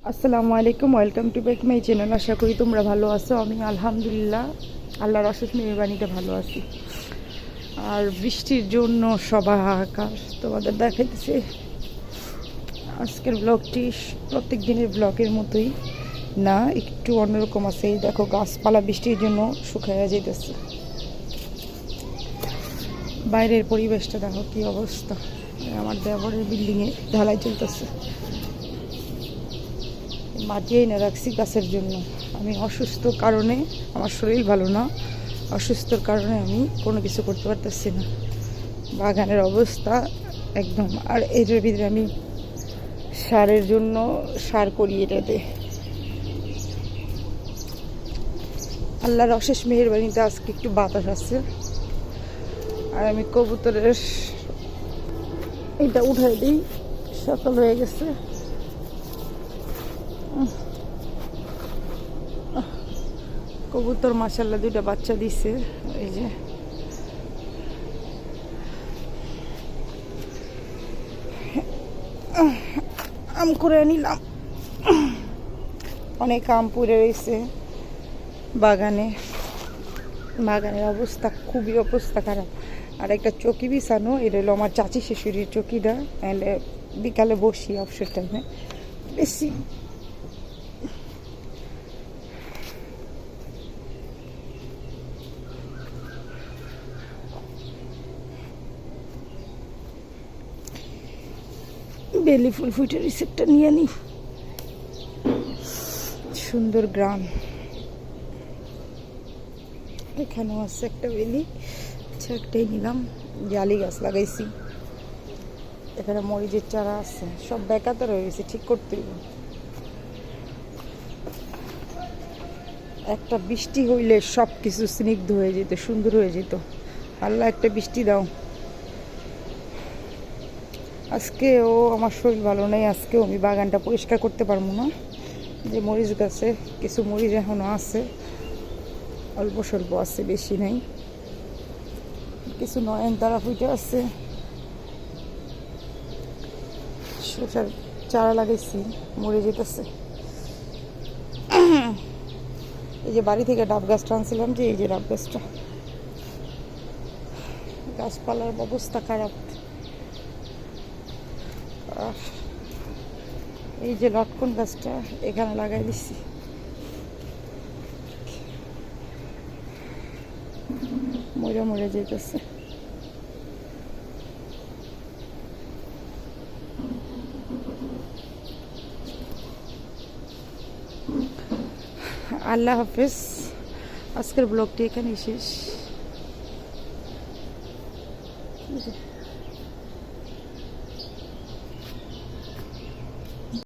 আসসালামু আলাইকুম, welcome to back my channel. আশা করি তোমরা ভালো আছো। আমি আলহামদুলিল্লাহ আল্লাহর অশেষ মেহেরবানিতে ভালো আছি। আর বৃষ্টির জন্য সবাইকার তোমাদের দেখাইতেছে আজকের ব্লগটি প্রত্যেক দিনের ব্লগের মতোই না, একটু অন্যরকম আছে। এই দেখো গাছপালা বৃষ্টির জন্য শুকাইয়া যেতেছে। বাইরের পরিবেশটা দেখো কি অবস্থা। আমার দেবরের বিল্ডিংয়ে ঢালাই চলতেছে। মাটি এনে রাখছি গাছের জন্য। আমি অসুস্থ কারণে, আমার শরীর ভালো না, অসুস্থর কারণে আমি কোনো কিছু করতে পারতেছি না। বাগানের অবস্থা একদম। আর এটার ভিতরে আমি সারের জন্য সার করি এটাতে। আল্লাহর অশেষ মেহেরবানিতে আজকে একটু বাতাস আছে। আর আমি কবুতরের এটা উঠাই দিই, সকাল হয়ে গেছে। কবুতর মাশাআল্লাহ দুইটা বাচ্চা দিছে। এই যে আম করে নিলাম, অনেক আম পড়ে রয়েছে বাগানে। বাগানের অবস্থা খুবই অবস্থা খারাপ। আর একটা চকি বিছানো, এটা হলো আমার চাচি শাশুড়ির চকিটা। বিকালে বসি অবসর টাইমে বেশি। বেলি ফুল ফুটে রিসেপ্টটা নিয়ে নি। সুন্দর গ্রাম। এখানেও আছে একটা বেলি, আচ্ছা একটাই নিলাম। জালি গাছ লাগাইছি, এখানে মরিচের চারা আছে, সব বেকাতে রয়েছে, ঠিক করতে হবে। একটা বৃষ্টি হইলে সব কিছু স্নিগ্ধ হয়ে যেত, সুন্দর হয়ে যেত। আল্লাহ একটা বৃষ্টি দাও। আজকেও আমার শরীর ভালো নেই, আজকেও আমি বাগানটা পরিষ্কার করতে পারবো না। যে মরিচ গাছে কিছু মরিচ এখনো আছে, অল্প স্বল্প আছে, বেশি নাই। কিছু নয়নতারা ফুটে আছে। শসার চারা লাগাইছি, মরে যেতেছে। এই যে বাড়ি থেকে ডাব গাছটা আনছিলাম, যে এই যে ডাব গাছটা, গাছপালার অবস্থা খারাপ। আর এই যে লটকন গাছটা এখানে লাগাই দিচ্ছি, মরে মরে যেতেছে। আল্লাহ হাফেজ। আজকের ব্লগটি এখানেই শেষ।